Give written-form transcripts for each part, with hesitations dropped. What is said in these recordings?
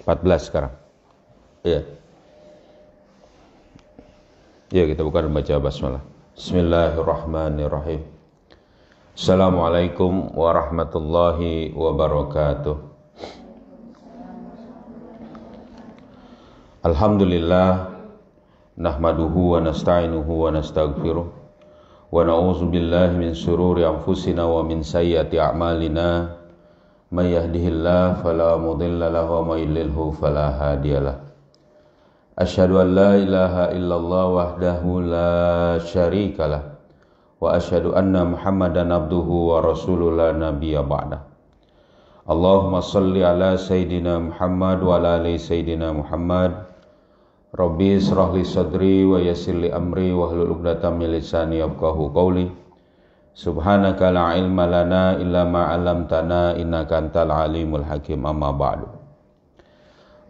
14 sekarang. Iya. Ya, kita buka dan baca basmalah. Bismillahirrahmanirrahim. Assalamualaikum warahmatullahi wabarakatuh. Alhamdulillah, nahmaduhu wa nasta'inuhu wa nastaghfiruh wa na'udzu billahi min syururi anfusina wa min sayyiati a'malina. May yahdihillahu fala mudilla lahu wa may yudlilhu fala hadiyalah. Asyhadu an la ilaha illallah wahdahu la syarikalah wa asyhadu anna Muhammadan abduhu wa rasuluhu la nabiyya ba'dah. Allahumma shalli ala sayidina Muhammad wa ala ali sayidina Muhammad. Rabbi israh li sadri wa yassir li amri wahlul 'uqdatam min lisani yafqahu qawli. Subhanaka la ilma lana illa ma 'allamtana innaka antal alimul hakim. Amma ba'du.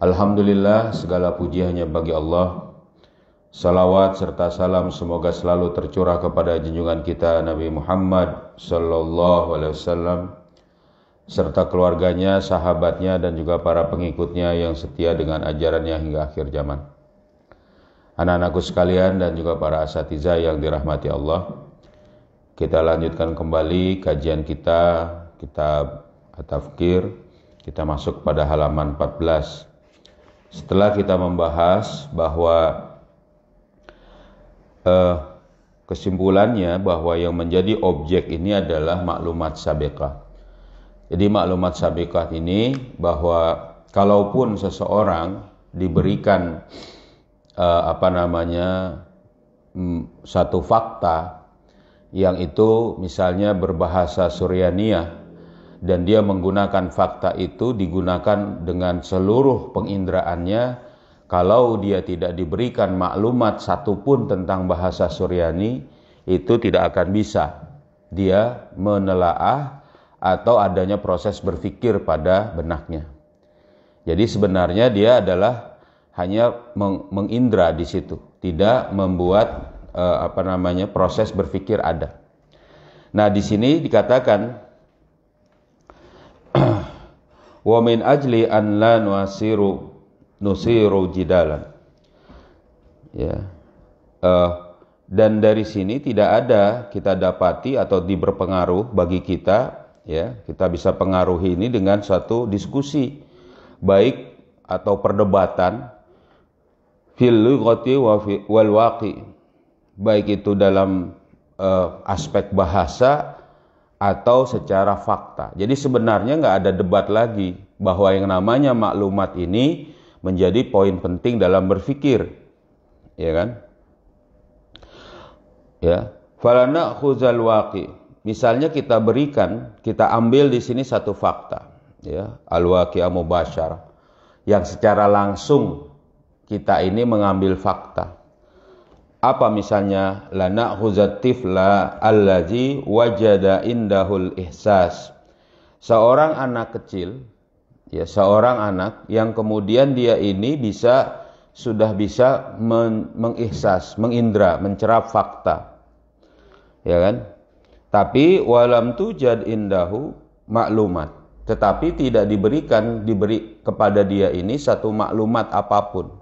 Alhamdulillah, segala puji hanya bagi Allah. Salawat serta salam semoga selalu tercurah kepada junjungan kita Nabi Muhammad sallallahu alaihi wasallam serta keluarganya, sahabatnya dan juga para pengikutnya yang setia dengan ajarannya hingga akhir zaman. Anak-anakku sekalian dan juga para asatizah yang dirahmati Allah, kita lanjutkan kembali kajian kita, kitab At-Tafkir. Kita masuk pada halaman 14. Setelah kita membahas bahwa kesimpulannya bahwa yang menjadi objek ini adalah maklumat sabiqah. Jadi maklumat sabiqah ini bahwa kalaupun seseorang diberikan satu fakta yang itu misalnya berbahasa Suryaniyah dan dia menggunakan fakta itu digunakan dengan seluruh pengindraannya, kalau dia tidak diberikan maklumat satupun tentang bahasa Suryani, itu tidak akan bisa dia menelaah atau adanya proses berpikir pada benaknya. Jadi sebenarnya dia adalah hanya mengindra di situ, tidak membuat proses berpikir ada. Nah, di sini dikatakan wa min ajli an la nusiru jidalan. Ya. Dan dari sini tidak ada kita dapati atau berpengaruh bagi kita, ya, kita bisa pengaruhi ini dengan suatu diskusi baik atau perdebatan fil lughati wal waqi, baik itu dalam aspek bahasa atau secara fakta. Jadi sebenarnya nggak ada debat lagi bahwa yang namanya maklumat ini menjadi poin penting dalam berpikir, ya kan? Ya, falana khuzal waqi. Misalnya kita ambil di sini satu fakta, ya, al-waqi'a mubasyarah, yang secara langsung kita ini mengambil fakta. Apa misalnya lana khuzatifla allazi wajada indahul ihsas. Seorang anak kecil, ya, seorang anak yang kemudian dia ini sudah bisa mengihsas, mengindra, mencerap fakta. Ya kan? Tapi walam tujad indahu maklumat. Tetapi tidak diberi kepada dia ini satu maklumat apapun.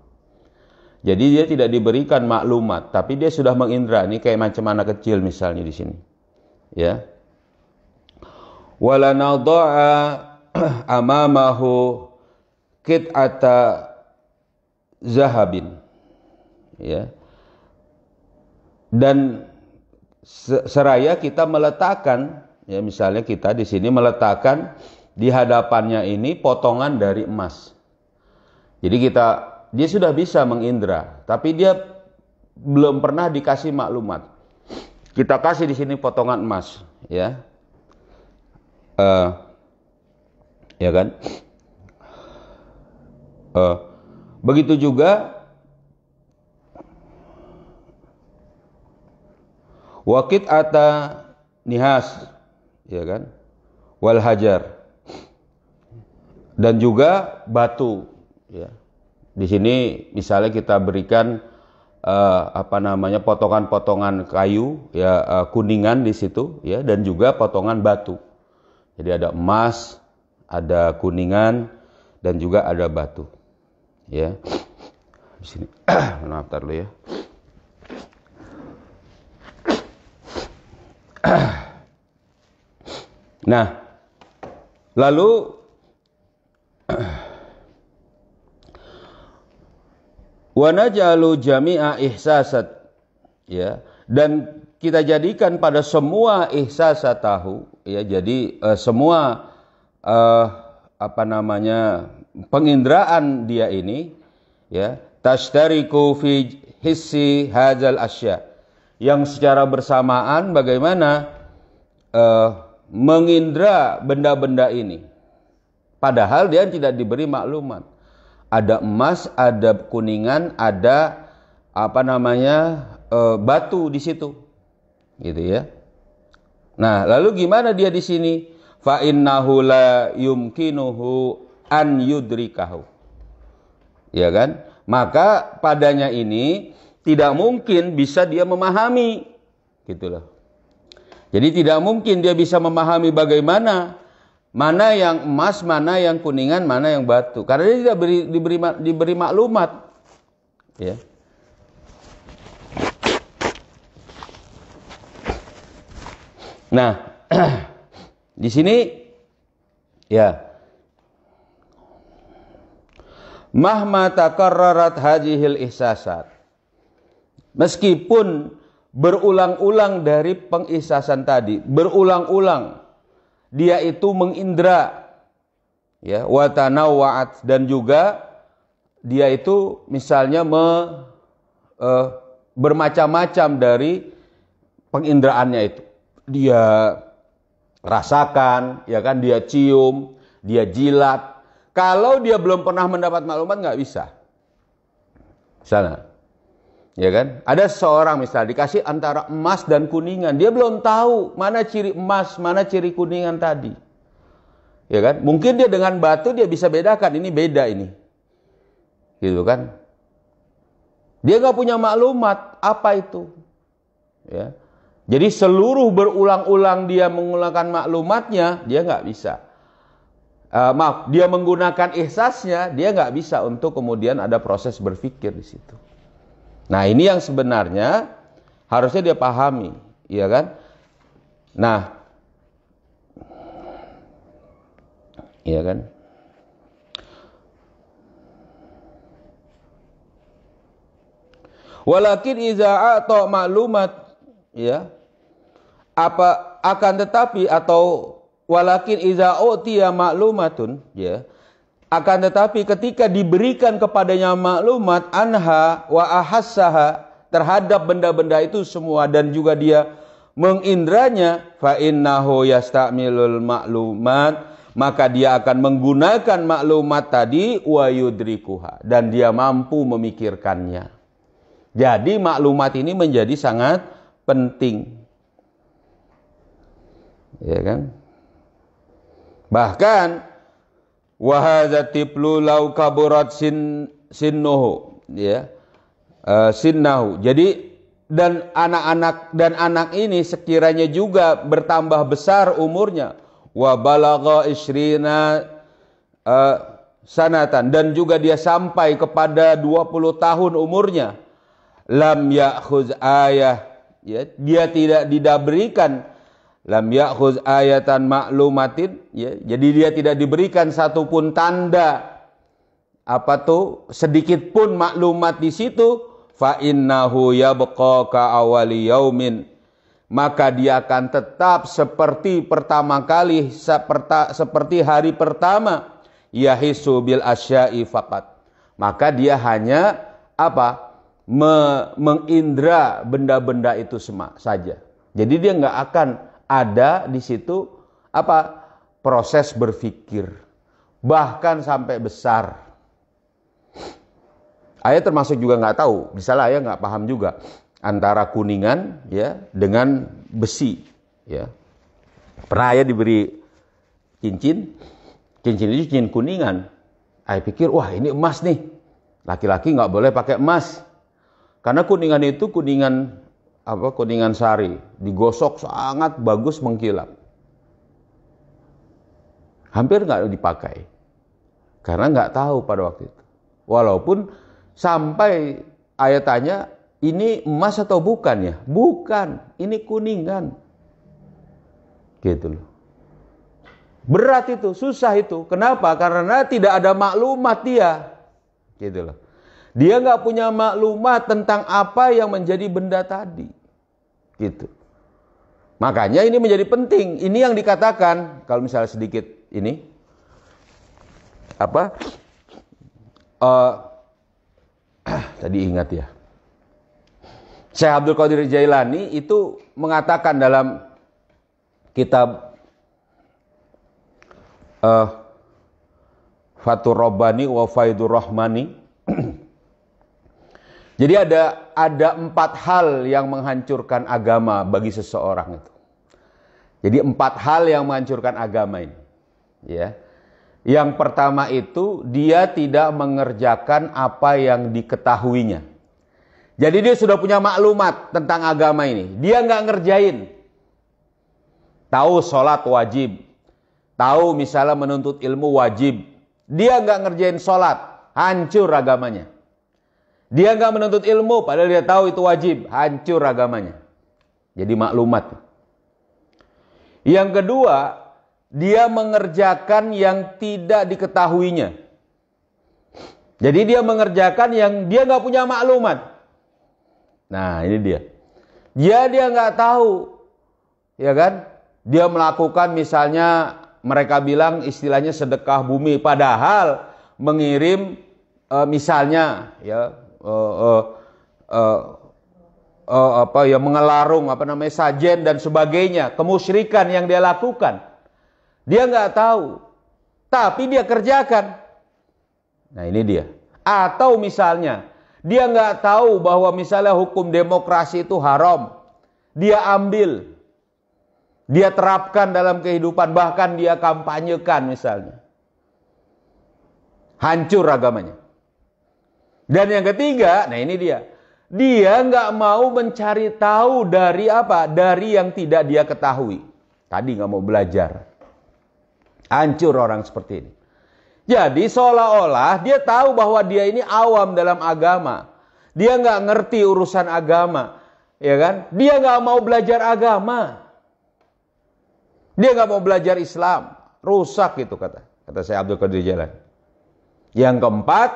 Jadi dia tidak diberikan maklumat, tapi dia sudah mengindra. Ini kayak macam anak kecil misalnya di sini. Ya. Wala nadha'a amamahu qit'ata zahabin. Ya. Dan seraya kita meletakkan, ya, misalnya kita di sini meletakkan di hadapannya ini potongan dari emas. Jadi dia sudah bisa mengindra, tapi dia belum pernah dikasih maklumat. Kita kasih di sini potongan emas, ya, ya kan? Begitu juga waqit ata nihas, ya kan? Wal hajar, dan juga batu, ya. Di sini misalnya kita berikan potongan-potongan kayu, ya, kuningan di situ, ya, dan juga potongan batu. Jadi ada emas, ada kuningan, dan juga ada batu. Ya. Di sini. Maaf dulu ya. Nah, lalu wa naj'alu jami'a ihsasat, ya, dan kita jadikan pada semua ihsasatahu, ya, jadi semua penginderaan dia ini, ya, tashtariku fi hissi hadzal asya, yang secara bersamaan bagaimana mengindra benda-benda ini, padahal dia tidak diberi maklumat. Ada emas, ada kuningan, ada batu di situ, gitu ya. Nah, lalu gimana dia di sini? Fa innahu la yumkinuhu an yudrikahu, ya kan? Maka padanya ini tidak mungkin bisa dia memahami, gitulah. Jadi tidak mungkin dia bisa memahami bagaimana mana yang emas, mana yang kuningan, mana yang batu. Karena dia tidak diberi maklumat. Ya. Nah, di sini ya, mahma takarrarat hadhil ihsasat. Meskipun berulang-ulang dari pengihsasan tadi, berulang-ulang dia itu mengindra, ya, wa tanawwa'at, dan juga dia itu misalnya bermacam-macam dari pengindraannya itu. Dia rasakan, ya kan, dia cium, dia jilat. Kalau dia belum pernah mendapat maklumat nggak bisa. Misalnya, ya kan, ada seorang misalnya dikasih antara emas dan kuningan, dia belum tahu mana ciri emas, mana ciri kuningan tadi, ya kan. Mungkin dia dengan batu dia bisa bedakan, ini beda ini, gitu kan. Dia nggak punya maklumat apa itu, ya. Jadi seluruh berulang-ulang dia mengulangkan maklumatnya, dia nggak bisa. Dia menggunakan ihsasnya, dia nggak bisa untuk kemudian ada proses berpikir di situ. Nah, ini yang sebenarnya harusnya dia pahami, ya kan? Nah, ya kan? Walakin iza a'ta maklumat, ya, apa akan tetapi, atau walakin iza utiya maklumatun, ya, akan tetapi ketika diberikan kepadanya maklumat anha wa ahassaha, terhadap benda-benda itu semua, dan juga dia mengindranya, fa innahu yastamilul maklumat, maka dia akan menggunakan maklumat tadi, wa yudrikuha, dan dia mampu memikirkannya. Jadi maklumat ini menjadi sangat penting, ya kan? Bahkan wa hadza tiplu law kaburat sinnuhu, ya, sinnahu. Jadi dan anak ini sekiranya juga bertambah besar umurnya, wa balagha isyrina sanatan, dan juga dia sampai kepada 20 tahun umurnya, lam ya'khuz ayah, ya, dia tidak diberikan lam ya'khuz ayatan maklumatin, ya, jadi dia tidak diberikan satupun tanda sedikit pun maklumat di situ, fa innahu yabqa ka awali yaumin, maka dia akan tetap seperti pertama kali, seperti hari pertama, yahisu bil asya'i faqat, maka dia hanya mengindra benda-benda itu saja. Jadi dia nggak akan ada di situ proses berpikir, bahkan sampai besar. Ayah termasuk juga nggak tahu, misalnya ayah nggak paham juga antara kuningan, ya, dengan besi, ya. Pernah ayah diberi cincin itu cincin kuningan. Ayah pikir, wah ini emas nih, laki-laki nggak boleh pakai emas, karena kuningan itu kuningan sari, digosok sangat bagus mengkilap, hampir nggak dipakai. Karena nggak tahu pada waktu itu. Walaupun sampai ayah tanya, ini emas atau bukan ya? Bukan, ini kuningan. Gitu loh. Berat itu, susah itu. Kenapa? Karena tidak ada maklumat dia. Gitu loh. Dia nggak punya maklumat tentang apa yang menjadi benda tadi. Gitu. Makanya ini menjadi penting. Ini yang dikatakan, kalau misalnya sedikit ini, apa? Tadi ingat ya. Syekh Abdul Qadir Jailani itu mengatakan dalam kitab Fathur Rabbani wa Faidur Rahmani. Jadi ada 4 hal yang menghancurkan agama bagi seseorang itu. Jadi 4 hal yang menghancurkan agama ini. Ya. Yang pertama itu dia tidak mengerjakan apa yang diketahuinya. Jadi dia sudah punya maklumat tentang agama ini. Dia nggak ngerjain. Tahu sholat wajib. Tahu misalnya menuntut ilmu wajib. Dia nggak ngerjain sholat. Hancur agamanya. Dia nggak menuntut ilmu padahal dia tahu itu wajib. Hancur agamanya. Jadi maklumat. Yang kedua, dia mengerjakan yang tidak diketahuinya. Jadi dia mengerjakan yang dia nggak punya maklumat. Nah ini dia. Dia nggak tahu. Ya kan? Dia melakukan misalnya mereka bilang istilahnya sedekah bumi. Padahal mengirim misalnya ya mengelarung sajen dan sebagainya, kemusyrikan yang dia lakukan. Dia nggak tahu, tapi dia kerjakan. Nah ini dia. Atau misalnya dia nggak tahu bahwa misalnya hukum demokrasi itu haram, dia ambil, dia terapkan dalam kehidupan, bahkan dia kampanyekan misalnya. Hancur agamanya. Dan yang ketiga, nah ini dia. Dia nggak mau mencari tahu dari apa? Dari yang tidak dia ketahui. Tadi nggak mau belajar. Hancur orang seperti ini. Jadi seolah-olah dia tahu bahwa dia ini awam dalam agama. Dia nggak ngerti urusan agama. Ya kan? Dia nggak mau belajar agama. Dia nggak mau belajar Islam. Rusak itu kata saya Abdul Qadir Jailani. Yang keempat,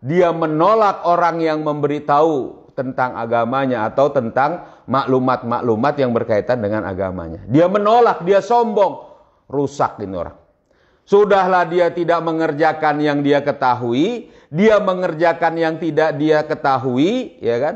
dia menolak orang yang memberitahu tentang agamanya atau tentang maklumat-maklumat yang berkaitan dengan agamanya. Dia menolak, dia sombong. Rusak ini orang. Sudahlah dia tidak mengerjakan yang dia ketahui, dia mengerjakan yang tidak dia ketahui, ya kan?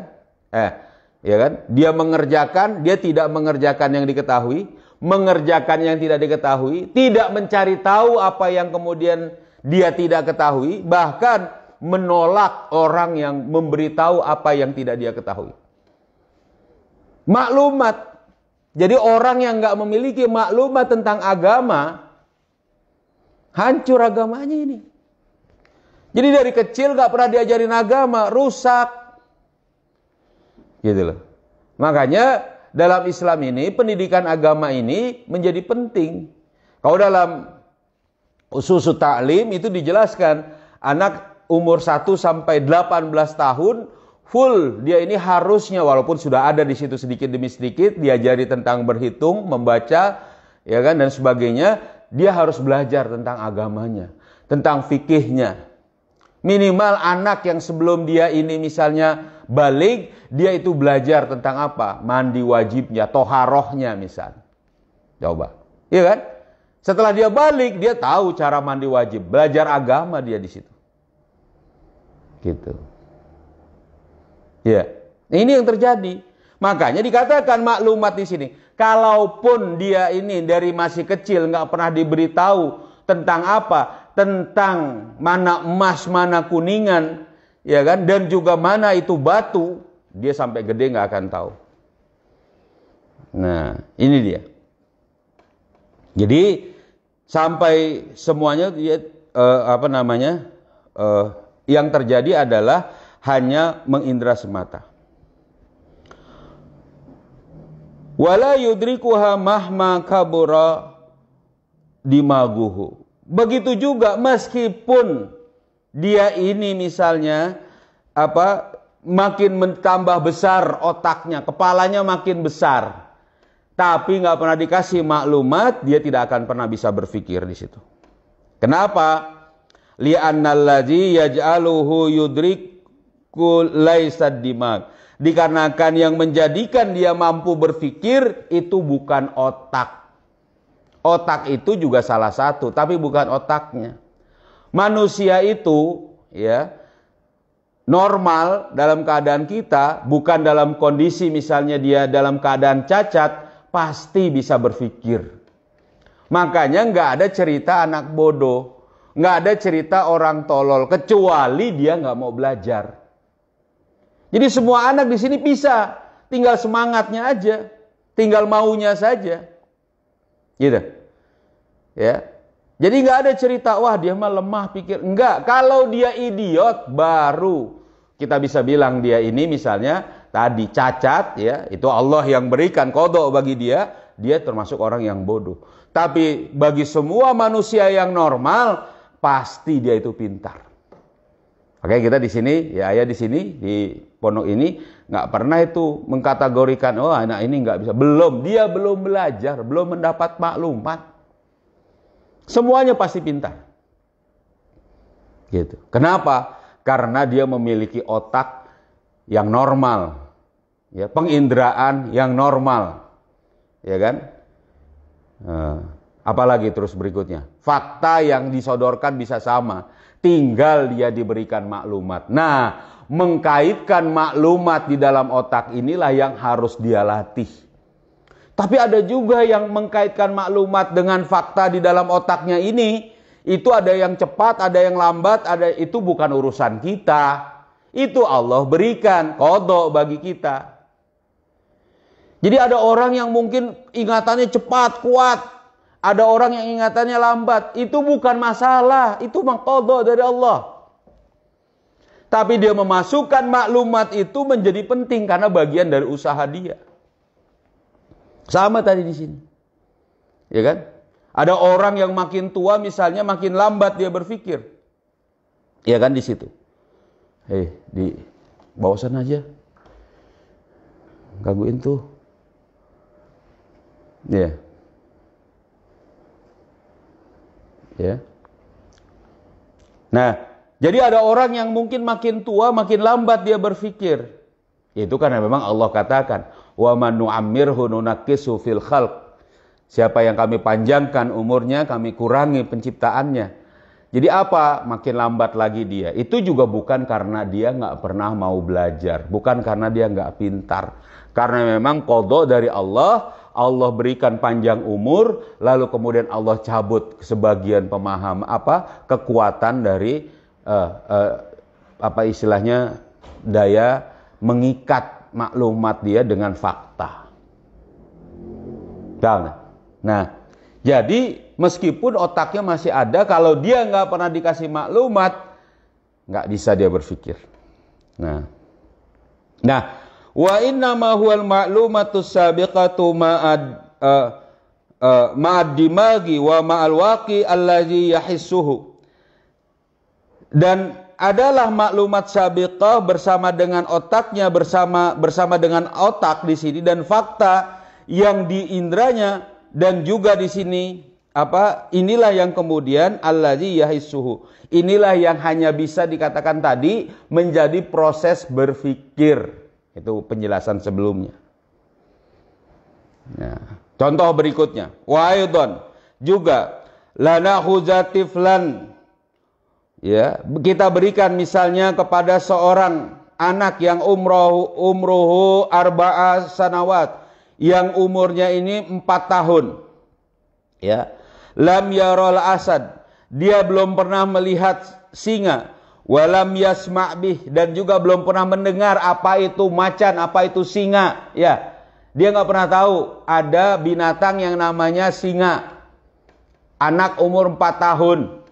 Ya kan? Dia mengerjakan, dia tidak mengerjakan yang diketahui, mengerjakan yang tidak diketahui, tidak mencari tahu apa yang kemudian dia tidak ketahui, bahkan menolak orang yang memberitahu apa yang tidak dia ketahui. Maklumat. Jadi orang yang nggak memiliki maklumat tentang agama, hancur agamanya ini. Jadi dari kecil nggak pernah diajarin agama, rusak. Gitu loh. Makanya dalam Islam ini, pendidikan agama ini menjadi penting. Kalau dalam Ushusut Ta'lim itu dijelaskan, anak umur 1 sampai 18 tahun full dia ini harusnya, walaupun sudah ada di situ sedikit demi sedikit diajari tentang berhitung, membaca, ya kan, dan sebagainya, dia harus belajar tentang agamanya, tentang fikihnya. Minimal anak yang sebelum dia ini misalnya balik, dia itu belajar tentang apa? Mandi wajibnya, toharohnya misalnya. Coba, iya kan? Setelah dia balik, dia tahu cara mandi wajib. Belajar agama dia di situ. Gitu. Ya, ini yang terjadi. Makanya dikatakan maklumat di sini. Kalaupun dia ini dari masih kecil nggak pernah diberitahu tentang apa, tentang mana emas, mana kuningan, ya kan, dan juga mana itu batu, dia sampai gede nggak akan tahu. Nah, ini dia. Jadi sampai semuanya dia yang terjadi adalah hanya mengindra semata. Wala yudrikuha mahma kabura dimaguhu. begitu juga meskipun dia ini misalnya makin bertambah besar otaknya, kepalanya makin besar, tapi nggak pernah dikasih maklumat, dia tidak akan pernah bisa berpikir di situ. Kenapa? Li'annalladzi yaj'aluhu yudriku laisa dimag. Dikarenakan yang menjadikan dia mampu berpikir itu bukan otak. Otak itu juga salah satu, tapi bukan otaknya. Manusia itu ya normal dalam keadaan kita, bukan dalam kondisi misalnya dia dalam keadaan cacat, pasti bisa berpikir. Makanya nggak ada cerita anak bodoh, nggak ada cerita orang tolol, kecuali dia nggak mau belajar. Jadi semua anak di sini bisa, tinggal semangatnya aja, tinggal maunya saja, gitu, ya. Jadi nggak ada cerita, wah dia mah lemah pikir. Enggak, kalau dia idiot baru kita bisa bilang dia ini misalnya tadi cacat, ya itu Allah yang berikan qada bagi dia termasuk orang yang bodoh. Tapi bagi semua manusia yang normal pasti dia itu pintar. Oke, kita di sini, ya ayah di sini di pondok ini nggak pernah itu mengkategorikan, oh anak ini nggak bisa. Belum, dia belum belajar, belum mendapat maklumat. Semuanya pasti pintar. Gitu. Kenapa? Karena dia memiliki otak yang normal. Ya, penginderaan yang normal. Ya kan? Apalagi terus berikutnya. Fakta yang disodorkan bisa sama. Tinggal dia diberikan maklumat. Nah, mengkaitkan maklumat di dalam otak inilah yang harus dia latih. Tapi ada juga yang mengkaitkan maklumat dengan fakta di dalam otaknya ini. Itu ada yang cepat, ada yang lambat, itu bukan urusan kita. Itu Allah berikan qada bagi kita. Jadi ada orang yang mungkin ingatannya cepat, kuat. Ada orang yang ingatannya lambat. Itu bukan masalah, itu qada dari Allah. Tapi dia memasukkan maklumat itu menjadi penting karena bagian dari usaha dia. Sama tadi di sini. Ya kan? Ada orang yang makin tua misalnya makin lambat dia berpikir. Ya kan di situ. Di bawah sana aja. Gangguin tuh. Ya. Ya. Nah, jadi ada orang yang mungkin makin tua makin lambat dia berpikir. Itu karena memang Allah katakan, wa man nu'ammirhu nunakkisu fil khalq. Siapa yang kami panjangkan umurnya, kami kurangi penciptaannya. Jadi apa? Makin lambat lagi dia. Itu juga bukan karena dia nggak pernah mau belajar, bukan karena dia nggak pintar. Karena memang qada dari Allah, Allah berikan panjang umur, lalu kemudian Allah cabut sebagian kekuatan dari istilahnya daya mengikat maklumat dia dengan fakta. Nah, jadi meskipun otaknya masih ada, kalau dia nggak pernah dikasih maklumat, nggak bisa dia berpikir. Nah, wa inna ma huwal ma'lumatus sabiqatu ma'ad dimagi wa ma'al waqi allazi yahissuhu. Dan adalah maklumat sabiqah bersama dengan otaknya, bersama dengan otak di sini, dan fakta yang diindranya, dan juga di sini inilah yang kemudian allazi yahissuhu. Inilah yang hanya bisa dikatakan tadi menjadi proses berpikir. Itu penjelasan sebelumnya. Nah, contoh berikutnya, wa aidon juga lana huzatiflan. Ya, kita berikan misalnya kepada seorang anak yang umruhu arba'a sanawat, yang umurnya ini 4 tahun. Ya. Lam yarol asad, dia belum pernah melihat singa. Walam yasma' bih, dan juga belum pernah mendengar apa itu macan, apa itu singa. Ya. Dia nggak pernah tahu ada binatang yang namanya singa. Anak umur 4 tahun.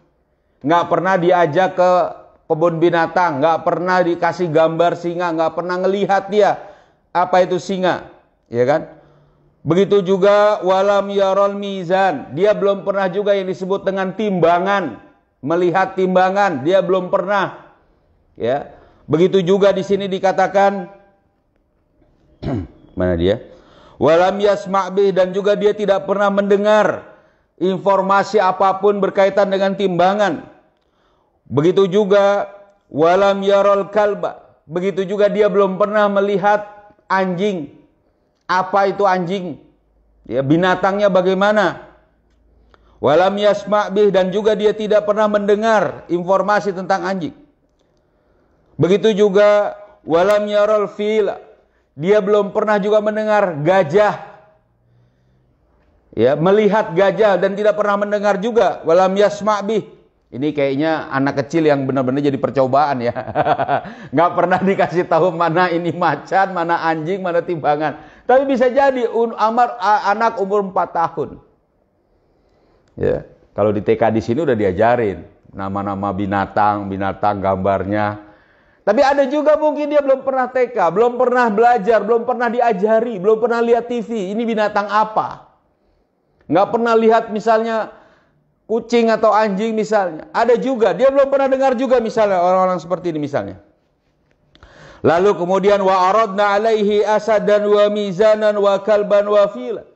Nggak pernah diajak ke kebun binatang, nggak pernah dikasih gambar singa, nggak pernah ngelihat dia apa itu singa, ya kan? Begitu juga walam yarol mizan, dia belum pernah juga yang disebut dengan timbangan, melihat timbangan, dia belum pernah. Ya, begitu juga di sini dikatakan mana dia? Walam yasma' bih, dan juga dia tidak pernah mendengar informasi apapun berkaitan dengan timbangan. Begitu juga walam yarol kalba, begitu juga dia belum pernah melihat anjing. Apa itu anjing? Ya, binatangnya bagaimana? Walam yasma' bih, dan juga dia tidak pernah mendengar informasi tentang anjing. Begitu juga walam yarol fil, dia belum pernah juga mendengar gajah. Ya, melihat gajah dan tidak pernah mendengar juga walam yasma' bih. Ini kayaknya anak kecil yang benar-benar jadi percobaan ya. Nggak pernah dikasih tahu mana ini macan, mana anjing, mana timbangan. Tapi bisa jadi anak umur 4 tahun. Ya, kalau di TK di sini udah diajarin nama-nama binatang, gambarnya. Tapi ada juga mungkin dia belum pernah TK, belum pernah belajar, belum pernah diajari, belum pernah lihat TV. Ini binatang apa? Nggak pernah lihat misalnya kucing atau anjing misalnya. Ada juga, dia belum pernah dengar juga misalnya orang-orang seperti ini misalnya. Lalu kemudian wa aradna alaihi asadan wa mizanan wa kalban wa fila.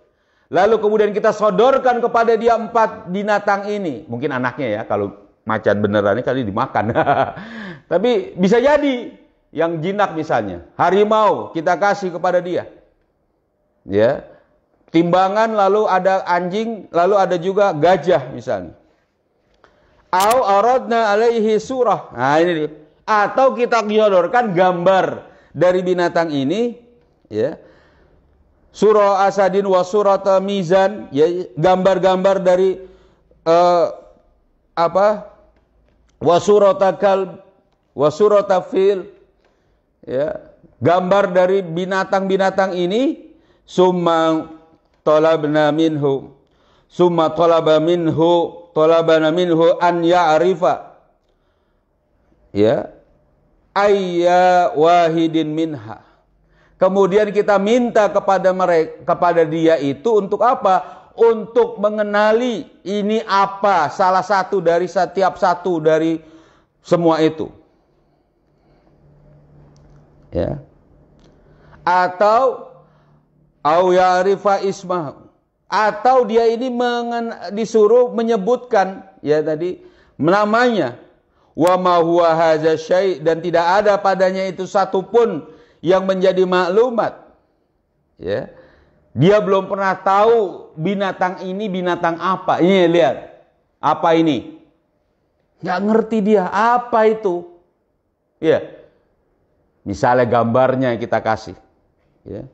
Lalu kemudian kita sodorkan kepada dia 4 binatang ini. Mungkin anaknya ya, kalau macan beneran ini kali dimakan. Tapi bisa jadi yang jinak misalnya, harimau kita kasih kepada dia. Ya. Timbangan, lalu ada anjing, lalu ada juga gajah misalnya. Au aradna alaihi surah. Nah ini dia. Atau kita menyodorkan gambar dari binatang ini, ya. Surah asadin wa surata mizan, ya, gambar-gambar dari wa surata kalb wa surata fil, ya, gambar dari binatang-binatang ini. Summa talabna minhu talabana minhu an ya'rifa, ya, ayya wahidin minha. Kemudian kita minta kepada dia itu untuk apa? Untuk mengenali ini apa, salah satu dari setiap satu dari semua itu. Ya. Atau au ya'rifa ismahu, atau dia ini disuruh menyebutkan, ya, tadi namanya. Wa ma huwa hadza syai', dan tidak ada padanya itu satupun yang menjadi maklumat. Ya. Dia belum pernah tahu binatang ini binatang apa. Ini lihat. Apa ini? Nggak ngerti dia apa itu. Ya. Misalnya gambarnya yang kita kasih. Ya.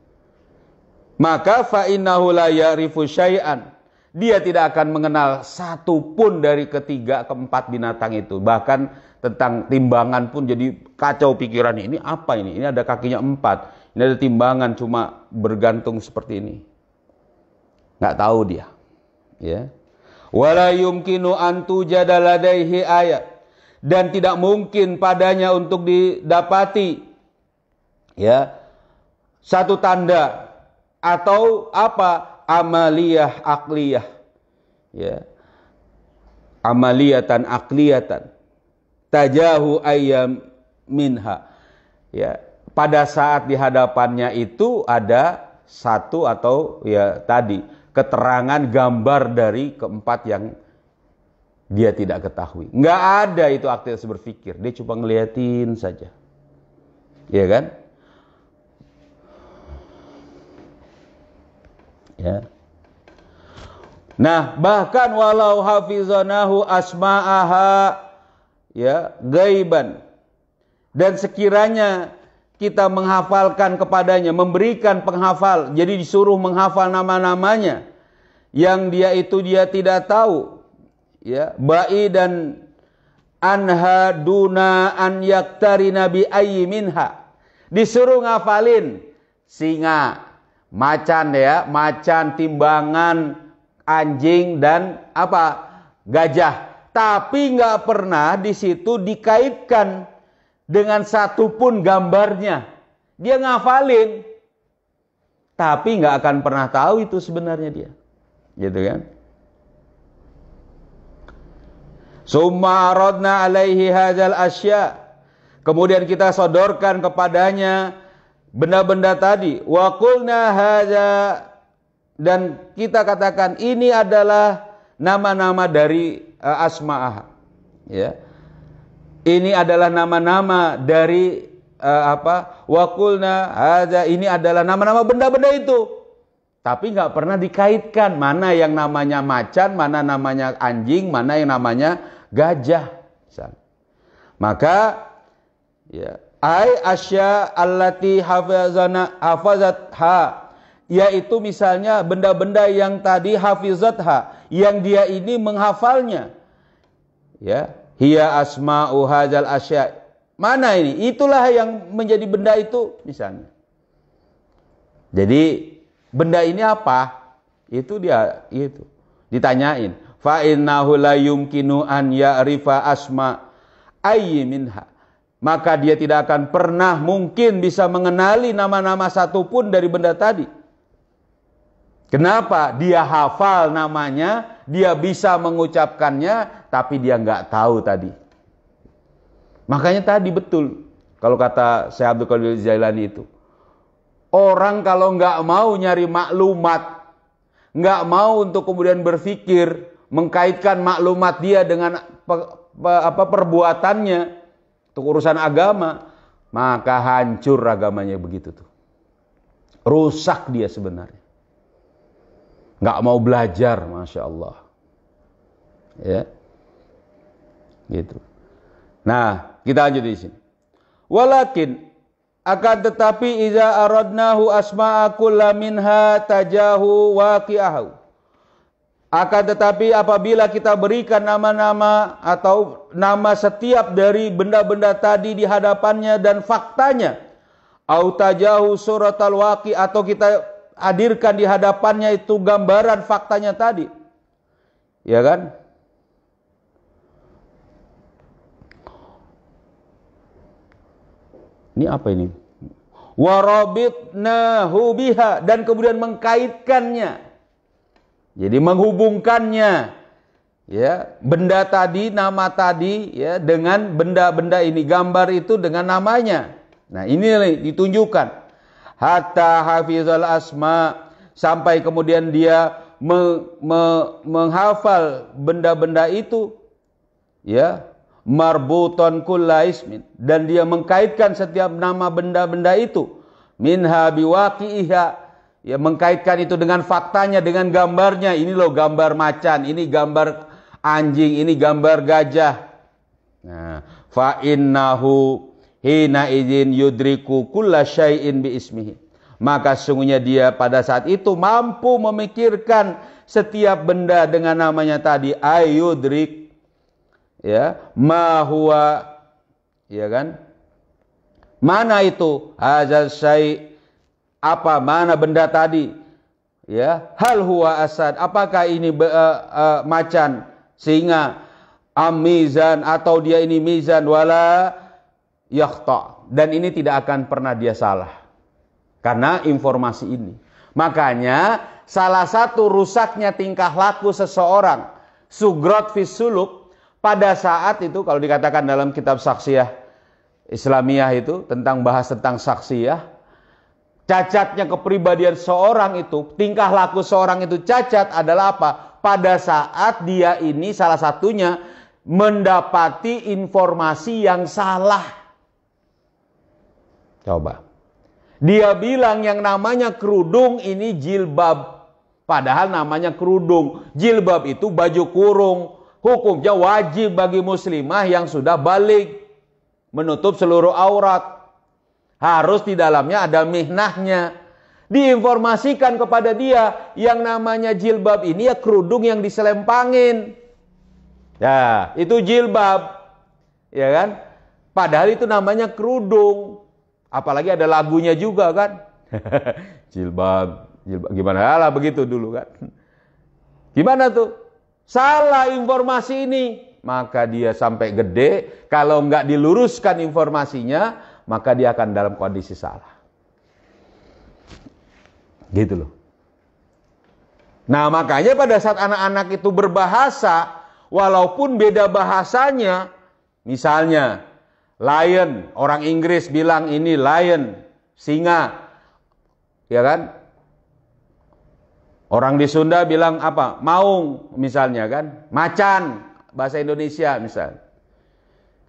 Maka fa innahu la ya'rifu syai'an. Dia tidak akan mengenal satu pun dari ketiga, keempat binatang itu. Bahkan tentang timbangan pun jadi kacau pikirannya. Ini apa ini? Ini ada kakinya 4. Ini ada timbangan cuma bergantung seperti ini. Nggak tahu dia. Ya. Wala yumkinu an tujada ladaihi ayat. Dan tidak mungkin padanya untuk didapati, ya, satu tanda atau apa? Amaliyah akliyah, ya, amaliyatan akliyatan tajahu ayyam minha, ya, pada saat di hadapannya itu ada satu atau, ya, tadi keterangan gambar dari keempat yang dia tidak ketahui. Nggak ada itu aktivitas berpikir, dia cuma ngeliatin saja, ya kan? Ya. Nah, bahkan walau hafizanahu asma'aha, ya, gaiban, dan sekiranya kita menghafalkan kepadanya, memberikan penghafal, jadi disuruh menghafal nama-namanya yang dia tidak tahu, ya, ba'i dan anha duna an yaktarina bi ayyi minha, disuruh ngafalin singa, macan, ya, macan, timbangan, anjing, dan apa? Gajah. Tapi nggak pernah di situ dikaitkan dengan satupun gambarnya. Dia ngafalin, tapi nggak akan pernah tahu itu sebenarnya dia. Gitu kan? Summa aradna alaihi hadzal asya. Kemudian kita sodorkan kepadanya benda-benda tadi. Wa qulna hadza, dan kita katakan ini adalah nama-nama dari asma'ah. Ya. Ini adalah nama-nama dari Wa qulna hadza, ini adalah nama-nama benda-benda itu. Tapi nggak pernah dikaitkan mana yang namanya macan, mana namanya anjing, mana yang namanya gajah. Maka ya, asya allati hafazatha, yaitu misalnya benda-benda yang tadi hafizatha, yang dia ini menghafalnya. Ya, hiya asma'u hadzal asya. Mana ini? Itulah yang menjadi benda itu misalnya. Jadi benda ini apa? Itu dia itu. Ditanyain. Fa innahu la yumkinu an ya'rifa asma ayyi minha. Maka dia tidak akan pernah mungkin bisa mengenali nama-nama satupun dari benda tadi. Kenapa? Dia hafal namanya, dia bisa mengucapkannya, tapi dia nggak tahu tadi. Makanya tadi betul kalau kata Syekh Abdul Qadir Jailani itu. Orang kalau nggak mau nyari maklumat, nggak mau untuk kemudian berpikir, mengkaitkan maklumat dia dengan perbuatannya, untuk urusan agama, maka hancur agamanya begitu tuh. Rusak dia sebenarnya. Nggak mau belajar, Masya Allah. Ya, gitu. Nah, kita lanjut di sini. Walakin, akan tetapi iza aradnahu asma'a kulla minha tajahu waqi'ahu. Akan tetapi apabila kita berikan nama-nama atau nama setiap dari benda-benda tadi di hadapannya dan faktanya, au tajahu suratal waqi', atau kita hadirkan di hadapannya itu gambaran faktanya tadi. Ya kan? Ini apa ini? Warabitnahu biha, dan kemudian mengkaitkannya. Jadi menghubungkannya, ya, benda tadi, nama tadi, ya, dengan benda-benda ini, gambar itu dengan namanya. Nah, ini ditunjukkan. Hatta hafizal asma, sampai kemudian dia menghafal benda-benda itu, ya, marbuton kulla ismin, dan dia mengkaitkan setiap nama benda-benda itu, minha biwaqi'iha, ya, mengkaitkan itu dengan faktanya, dengan gambarnya. Ini loh gambar macan, ini gambar anjing, ini gambar gajah. Nah, fa innahu hina idzin yudriku kulla syai'in bi ismihi. Maka sungguhnya dia pada saat itu mampu memikirkan setiap benda dengan namanya tadi, ayudrik, ya, ma huwa, ya kan? Mana itu? Hadzal syai', apa, mana benda tadi? Ya, hal huwa asad, apakah ini macan, singa, amizan, atau dia ini mizan, wala yakhta, dan ini tidak akan pernah dia salah karena informasi ini. Makanya salah satu rusaknya tingkah laku seseorang, sugrat fis suluk, pada saat itu kalau dikatakan dalam kitab Saksiyah Islamiyah itu bahas tentang saksiyah, cacatnya kepribadian seorang itu, tingkah laku seorang itu cacat adalah apa? Pada saat dia ini salah satunya mendapati informasi yang salah. Coba. Dia bilang yang namanya kerudung ini jilbab, padahal namanya kerudung. Jilbab itu baju kurung. Hukumnya wajib bagi muslimah yang sudah balik, menutup seluruh aurat. Harus di dalamnya ada mihnahnya. Diinformasikan kepada dia yang namanya jilbab ini ya kerudung yang diselempangin. Ya, itu jilbab. Ya kan? Padahal itu namanya kerudung. Apalagi ada lagunya juga kan. Jilbab, jilbab, gimana lah begitu dulu kan. Gimana tuh? Salah informasi ini. Maka dia sampai gede, kalau nggak diluruskan informasinya, maka dia akan dalam kondisi salah. Gitu loh. Nah, makanya pada saat anak-anak itu berbahasa, walaupun beda bahasanya, misalnya lion, orang Inggris bilang ini lion, singa, ya kan? Orang di Sunda bilang apa? Maung, misalnya kan? Macan, bahasa Indonesia misalnya.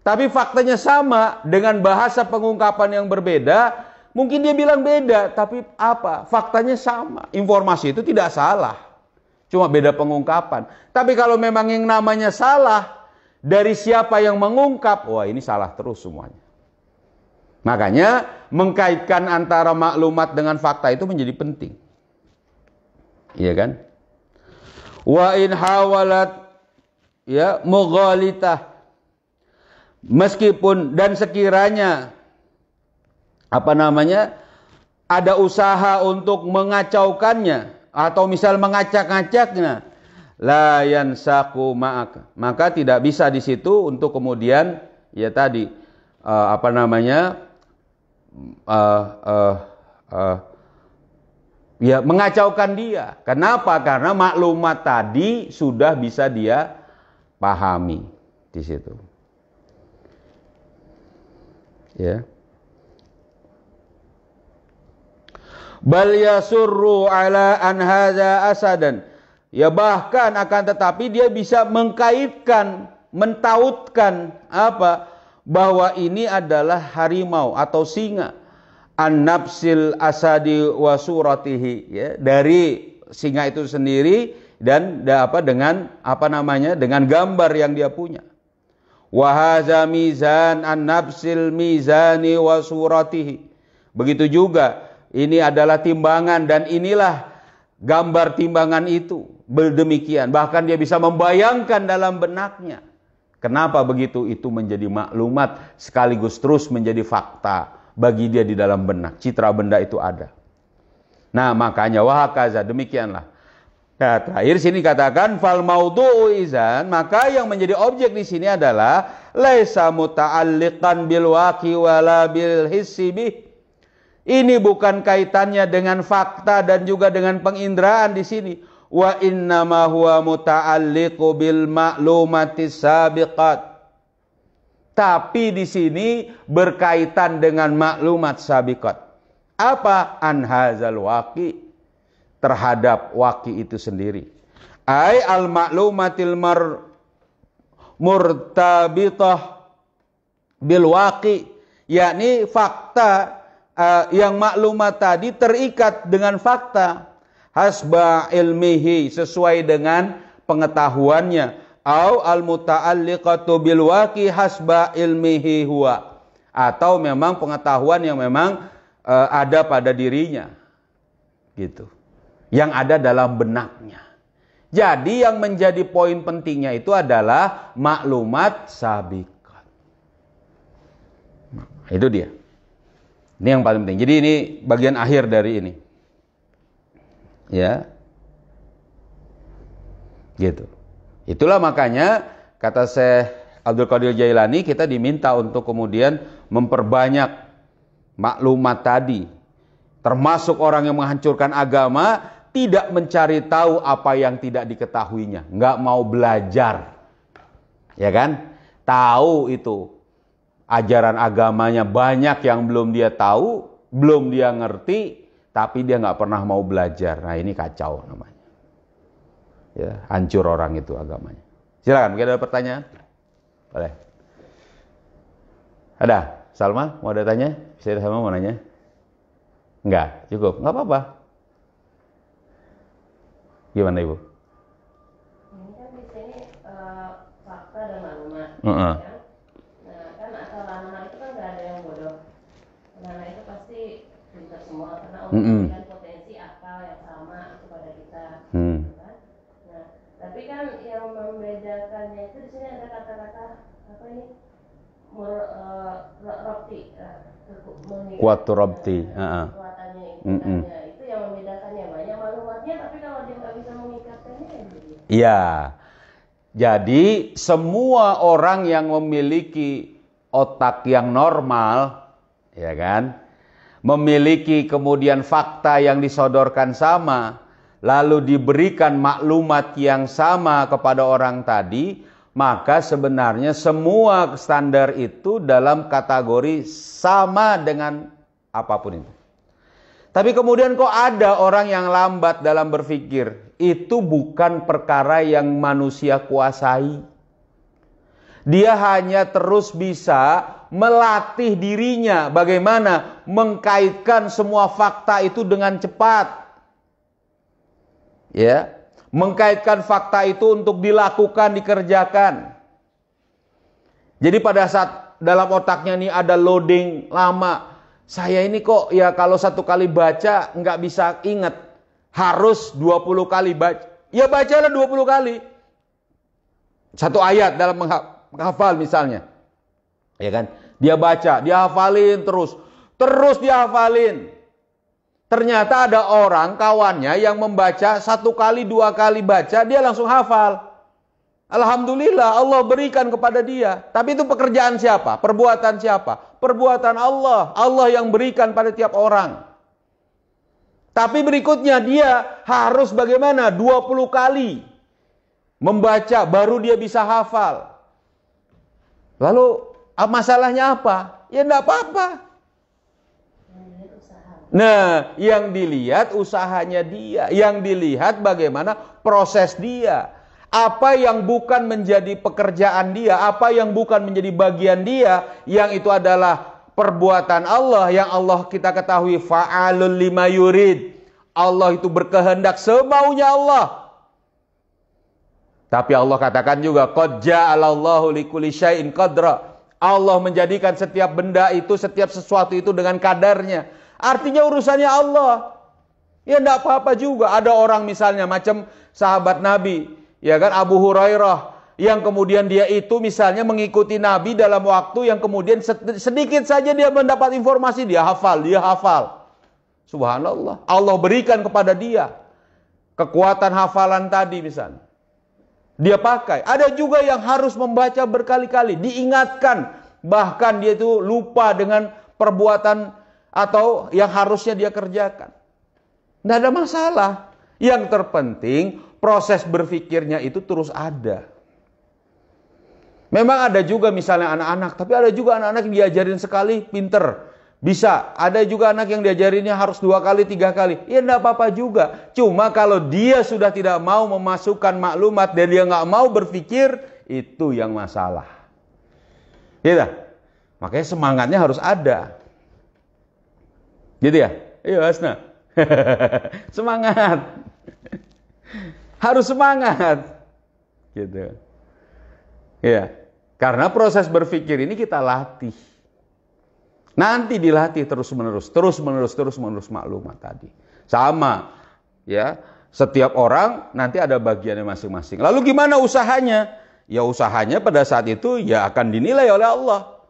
Tapi faktanya sama, dengan bahasa pengungkapan yang berbeda, mungkin dia bilang beda, tapi apa? Faktanya sama. Informasi itu tidak salah. Cuma beda pengungkapan. Tapi kalau memang yang namanya salah, dari siapa yang mengungkap, wah ini salah terus semuanya. Makanya mengkaitkan antara maklumat dengan fakta itu menjadi penting. Iya kan? Wa in hawalat ya mughalitah. Meskipun dan sekiranya ada usaha untuk mengacaukannya atau misal mengacak-ngacaknya, la yansaku ma'ak, maka tidak bisa di situ untuk kemudian ya tadi ya mengacaukan dia. Kenapa? Karena maklumat tadi sudah bisa dia pahami di situ. Ya. Bal yasurru ala an hadza asadan. Ya bahkan akan tetapi dia bisa mengkaitkan, mentautkan apa? Bahwa ini adalah harimau atau singa. An-nafsil asadi wa suratihi, ya, dari singa itu sendiri dan dengan gambar yang dia punya. Wa hadza mizan an-nafsil mizani wa suratihi. Begitu juga ini adalah timbangan dan inilah gambar timbangan itu. Demikian. Bahkan dia bisa membayangkan dalam benaknya. Kenapa begitu? Itu menjadi maklumat sekaligus terus menjadi fakta bagi dia di dalam benak. Citra benda itu ada. Nah makanya wahakaza, demikianlah. Nah, terakhir sini katakan fal maudu'u izan, maka yang menjadi objek di sini adalah laisa muta'alliqan bil waqi wala bil hissi bih. Ini bukan kaitannya dengan fakta dan juga dengan penginderaan di sini. Wa innama huwa muta'alliqu bil ma'lumatis sabiqat. Tapi di sini berkaitan dengan maklumat sabiqat. Apa? An hadzal waqi, terhadap waqi itu sendiri. Ai al ma'lumatil murtabitah bil waqi, yakni fakta yang maklumat tadi terikat dengan fakta hasba ilmihi, sesuai dengan pengetahuannya, au al muta'alliqatu bil waqi hasba ilmihi huwa, atau memang pengetahuan yang memang ada pada dirinya gitu, yang ada dalam benaknya. Jadi yang menjadi poin pentingnya itu adalah maklumat sabiqat. Itu dia. Ini yang paling penting. Jadi ini bagian akhir dari ini. Ya. Gitu. Itulah makanya kata Syekh Abdul Qadir Jailani, kita diminta untuk kemudian memperbanyak maklumat tadi. Termasuk orang yang menghancurkan agama tidak mencari tahu apa yang tidak diketahuinya, nggak mau belajar. Ya kan? Tahu itu ajaran agamanya banyak yang belum dia tahu, belum dia ngerti, tapi dia nggak pernah mau belajar. Nah ini kacau namanya. Ya, hancur orang itu agamanya. Silakan, mungkin ada pertanyaan? Boleh. Ada? Salma mau ada tanya? Bisa Salma mau nanya? Enggak, cukup. Enggak apa-apa. Gimana Ibu? Ini kan di sini fakta dan maklumat. Heeh. Kan? Nah, kan asal anak itu kan nggak ada yang bodoh. Anak itu pasti pintar semua karena Allah memberikan potensi akal yang sama kepada kita. Gitu kan? Nah, tapi kan yang membedakannya itu di sini ada kata-kata apa ini? Robti, Kuatu robti. Kekuatannya itu yang membedakannya. Banyak maklumatnya, tapi kalau dia nggak bisa mengikatkannya, ya gitu. Iya. Jadi semua orang yang memiliki otak yang normal, ya kan, memiliki kemudian fakta yang disodorkan sama, lalu diberikan maklumat yang sama kepada orang tadi, maka sebenarnya semua standar itu dalam kategori sama dengan apapun itu. Tapi kemudian kok ada orang yang lambat dalam berpikir. Itu bukan perkara yang manusia kuasai. Dia hanya terus bisa melatih dirinya bagaimana mengkaitkan semua fakta itu dengan cepat. Ya, mengkaitkan fakta itu untuk dilakukan, dikerjakan. Jadi pada saat dalam otaknya ini ada loading lama, saya ini kok ya kalau satu kali baca nggak bisa ingat. Harus 20 kali baca. Ya bacalah 20 kali. Satu ayat dalam menghafal misalnya. Ya kan? Dia baca, dia hafalin terus. Terus dia hafalin. Ternyata ada orang kawannya yang membaca 1 kali, 2 kali baca, dia langsung hafal. Alhamdulillah Allah berikan kepada dia. Tapi itu pekerjaan siapa? Perbuatan siapa? Perbuatan Allah. Allah yang berikan pada tiap orang. Tapi berikutnya dia harus bagaimana? 20 kali membaca baru dia bisa hafal. Lalu masalahnya apa? Ya enggak apa-apa. Nah, yang dilihat usahanya dia, yang dilihat bagaimana proses dia. Apa yang bukan menjadi pekerjaan dia, apa yang bukan menjadi bagian dia, yang itu adalah perbuatan Allah, yang Allah kita ketahui fa'alul lima yurid. Allah itu berkehendak semaunya Allah. Tapi Allah katakan juga qad ja'alallahu likulli syai'in qadra. Allah menjadikan setiap benda itu, setiap sesuatu itu dengan kadarnya. Artinya urusannya Allah. Ya enggak apa-apa juga. Ada orang misalnya macam sahabat Nabi, ya kan, Abu Hurairah, yang kemudian dia itu misalnya mengikuti Nabi dalam waktu yang kemudian sedikit saja dia mendapat informasi, dia hafal. Subhanallah. Allah berikan kepada dia kekuatan hafalan tadi misalnya. Dia pakai. Ada juga yang harus membaca berkali-kali, diingatkan. Bahkan dia itu lupa dengan perbuatan atau yang harusnya dia kerjakan. Tidak ada masalah. Yang terpenting proses berpikirnya itu terus ada. Memang ada juga misalnya anak-anak, tapi ada juga anak-anak yang diajarin sekali pinter. Bisa, ada juga anak yang diajarinnya harus 2 kali, 3 kali. Ya enggak apa-apa juga. Cuma kalau dia sudah tidak mau memasukkan maklumat dan dia nggak mau berpikir, itu yang masalah. Gitu. Makanya semangatnya harus ada. Gitu ya? Iya, Asna. Semangat. Harus semangat. Gitu. Ya. Karena proses berpikir ini kita latih. Nanti dilatih terus-menerus maklumat tadi. Sama, ya. Setiap orang nanti ada bagiannya masing-masing. Lalu gimana usahanya? Ya usahanya pada saat itu ya akan dinilai oleh Allah.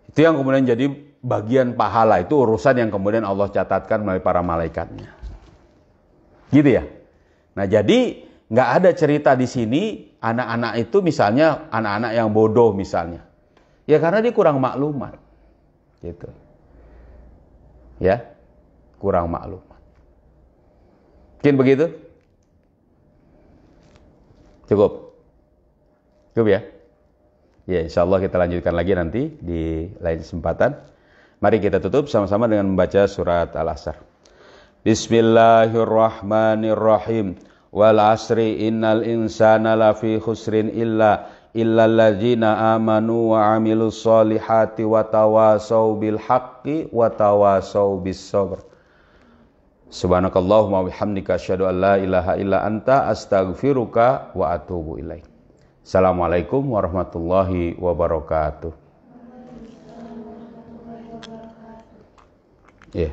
Itu yang kemudian jadi bagian pahala, itu urusan yang kemudian Allah catatkan melalui para malaikatnya. Gitu ya. Nah, jadi nggak ada cerita di sini anak-anak itu misalnya anak-anak yang bodoh misalnya. Ya karena dia kurang maklumat. Gitu. Ya, kurang maklumat. Mungkin begitu? Cukup ya? Ya, insya Allah kita lanjutkan lagi nanti di lain kesempatan. Mari kita tutup sama-sama dengan membaca surat Al-Asr. Bismillahirrahmanirrahim. Wal asri innal insana lafi khusrin illalladzina amanu wa amilus solihati wa tawasau bil haqqi wa tawasau bis sabr. Subhanakallahumma wa bihamdika asyhadu an la ilaha illa anta astaghfiruka wa atubu ilaik. Assalamualaikum warahmatullahi wabarakatuh. Yeah.